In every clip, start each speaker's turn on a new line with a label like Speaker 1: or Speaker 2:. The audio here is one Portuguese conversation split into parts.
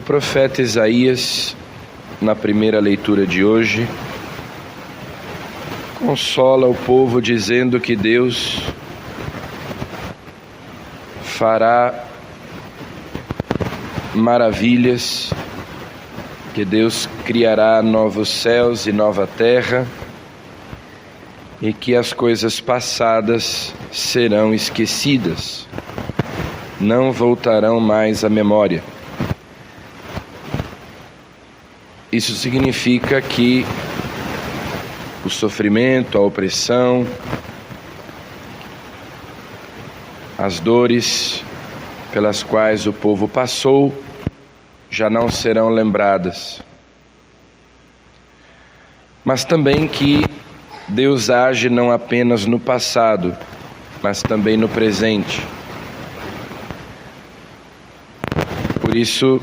Speaker 1: profeta Isaías, na primeira leitura de hoje, consola o povo dizendo que Deus fará maravilhas, que Deus criará novos céus e nova terra, e que as coisas passadas serão esquecidas, não voltarão mais à memória. Isso significa que o sofrimento, a opressão, as dores pelas quais o povo passou já não serão lembradas. Mas também que Deus age não apenas no passado, mas também no presente. Por isso,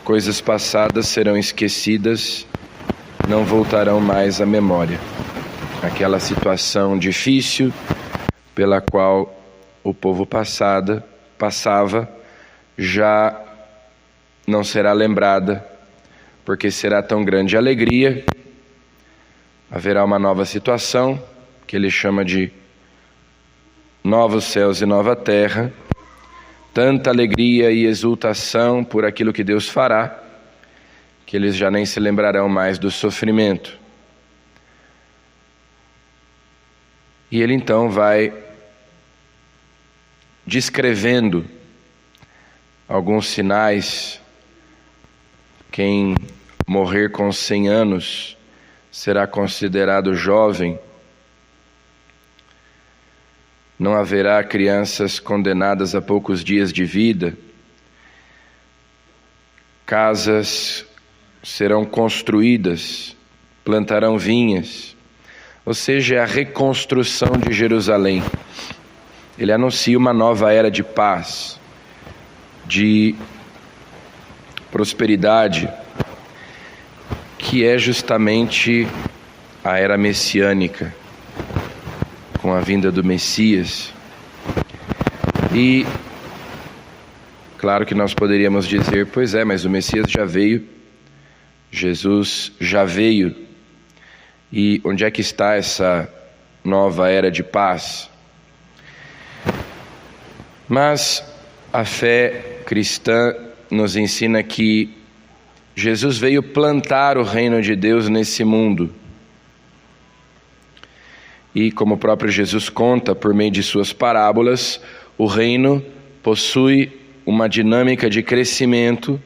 Speaker 1: coisas passadas serão esquecidas, não voltarão mais à memória. Aquela situação difícil pela qual o povo passava já não será lembrada, porque será tão grande a alegria. Haverá uma nova situação, que ele chama de novos céus e nova terra, tanta alegria e exultação por aquilo que Deus fará, que eles já nem se lembrarão mais do sofrimento. E ele então vai descrevendo alguns sinais. Quem morrer com 100 anos será considerado jovem. Não haverá crianças condenadas a poucos dias de vida. Casas serão construídas, plantarão vinhas. Ou seja, é a reconstrução de Jerusalém. Ele anuncia uma nova era de paz, de prosperidade, que é justamente a era messiânica, com a vinda do Messias. E claro que nós poderíamos dizer, pois é, mas o Messias já veio, Jesus já veio, e onde é que está essa nova era de paz? Mas a fé cristã nos ensina que Jesus veio plantar o reino de Deus nesse mundo. E como o próprio Jesus conta por meio de suas parábolas, o reino possui uma dinâmica de crescimento,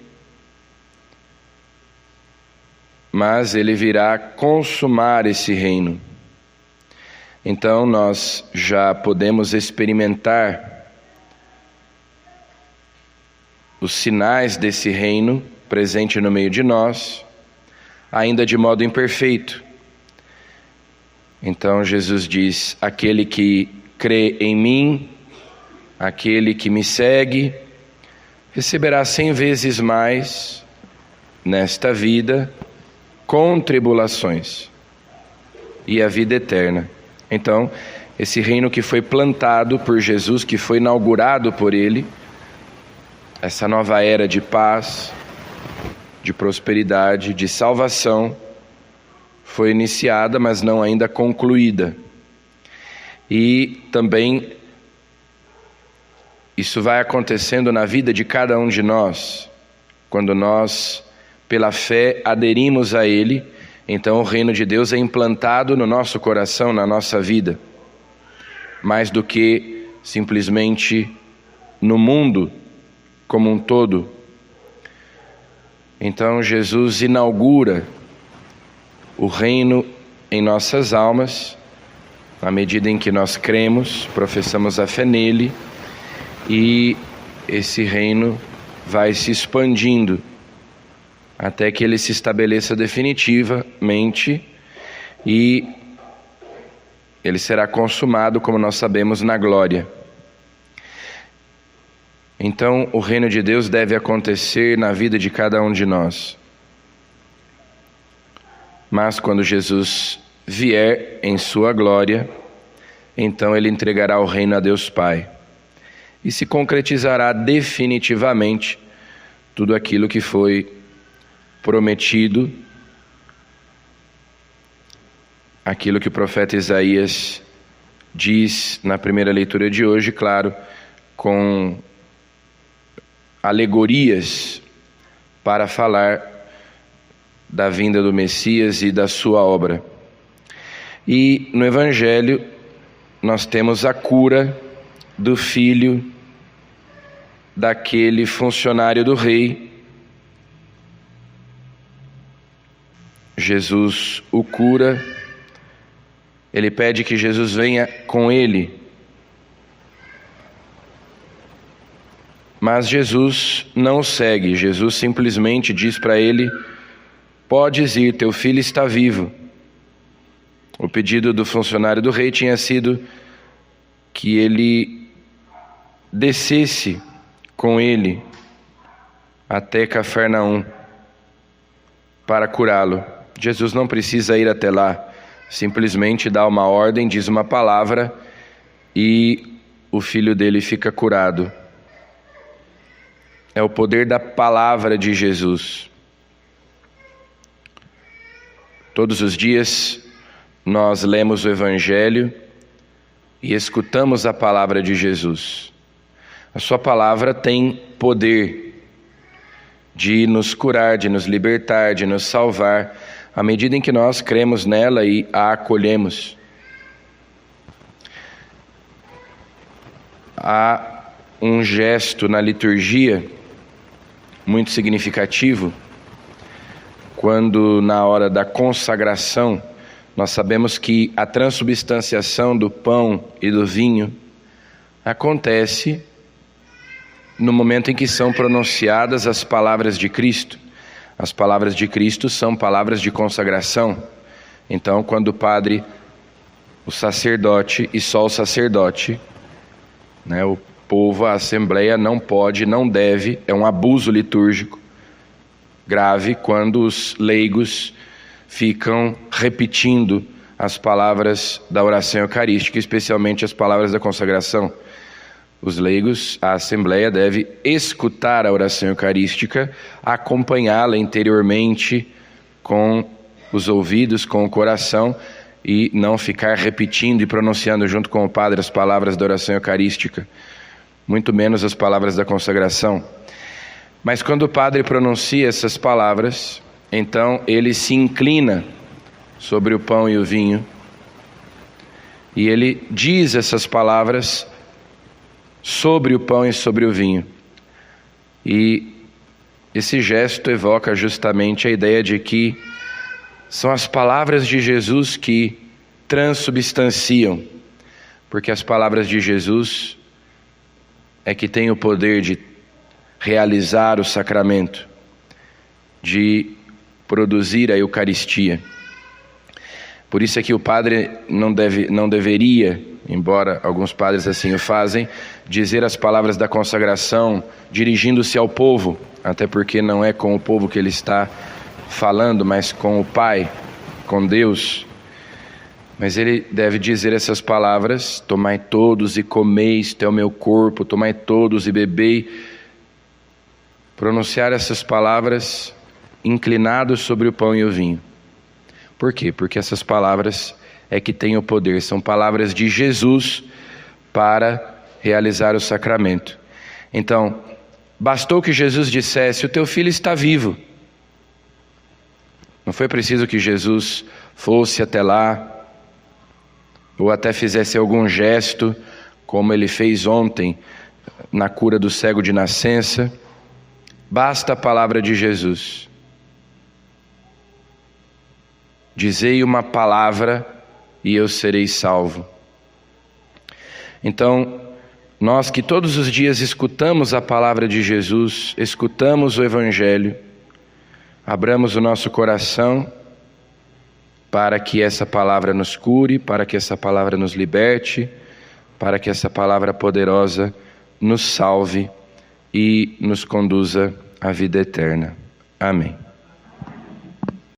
Speaker 1: mas ele virá consumar esse reino. Então nós já podemos experimentar os sinais desse reino presente no meio de nós, ainda de modo imperfeito. Então Jesus diz: aquele que crê em mim, aquele que me segue, receberá 100 vezes mais nesta vida, com tribulações, e a vida eterna. Então, esse reino que foi plantado por Jesus, que foi inaugurado por Ele, essa nova era de paz, de prosperidade, de salvação, foi iniciada, mas não ainda concluída. E também isso vai acontecendo na vida de cada um de nós, quando nós, pela fé, aderimos a Ele. Então o reino de Deus é implantado no nosso coração, na nossa vida, mais do que simplesmente no mundo como um todo. Então Jesus inaugura o reino em nossas almas, à medida em que nós cremos, professamos a fé nele, e esse reino vai se expandindo até que ele se estabeleça definitivamente, e ele será consumado, como nós sabemos, na glória. Então, o reino de Deus deve acontecer na vida de cada um de nós. Mas quando Jesus vier em sua glória, então ele entregará o reino a Deus Pai. E se concretizará definitivamente tudo aquilo que foi prometido, aquilo que o profeta Isaías diz na primeira leitura de hoje, claro, com alegorias para falar da vinda do Messias e da sua obra. E no Evangelho nós temos a cura do filho daquele funcionário do rei. Jesus o cura, ele pede que Jesus venha com ele. Mas Jesus não o segue, Jesus simplesmente diz para ele: podes ir, teu filho está vivo. O pedido do funcionário do rei tinha sido que ele descesse com ele até Cafarnaum para curá-lo. Jesus não precisa ir até lá, simplesmente dá uma ordem, diz uma palavra e o filho dele fica curado. É o poder da palavra de Jesus. Todos os dias nós lemos o Evangelho e escutamos a palavra de Jesus. A sua palavra tem poder de nos curar, de nos libertar, de nos salvar, à medida em que nós cremos nela e a acolhemos. Há um gesto na liturgia muito significativo, quando na hora da consagração, nós sabemos que a transubstanciação do pão e do vinho acontece no momento em que são pronunciadas as palavras de Cristo. As palavras de Cristo são palavras de consagração. Então, quando o padre, o sacerdote e só o sacerdote, o povo, a assembleia não pode, não deve, é um abuso litúrgico grave quando os leigos ficam repetindo as palavras da oração eucarística, especialmente as palavras da consagração. Os leigos, a assembleia deve escutar a oração eucarística, acompanhá-la interiormente com os ouvidos, com o coração, e não ficar repetindo e pronunciando junto com o padre as palavras da oração eucarística, muito menos as palavras da consagração. Mas quando o padre pronuncia essas palavras, então ele se inclina sobre o pão e o vinho e ele diz essas palavras sobre o pão e sobre o vinho. E esse gesto evoca justamente a ideia de que são as palavras de Jesus que transubstanciam, porque as palavras de Jesus é que têm o poder de realizar o sacramento, de produzir a Eucaristia. Por isso é que o padre não deveria, embora alguns padres assim o fazem, dizer as palavras da consagração dirigindo-se ao povo, até porque não é com o povo que ele está falando, mas com o Pai, com Deus. Mas ele deve dizer essas palavras: tomai todos e comei, isto é o meu corpo, tomai todos e bebei. Pronunciar essas palavras inclinados sobre o pão e o vinho. Por quê? Porque essas palavras é que têm o poder, são palavras de Jesus para realizar o sacramento. Então, bastou que Jesus dissesse: o teu filho está vivo. Não foi preciso que Jesus fosse até lá, ou até fizesse algum gesto, como ele fez ontem na cura do cego de nascença. Basta a palavra de Jesus. Dizei uma palavra e eu serei salvo. Então, nós que todos os dias escutamos a palavra de Jesus, escutamos o Evangelho, abramos o nosso coração para que essa palavra nos cure, para que essa palavra nos liberte, para que essa palavra poderosa nos salve e nos conduza à vida eterna. Amém.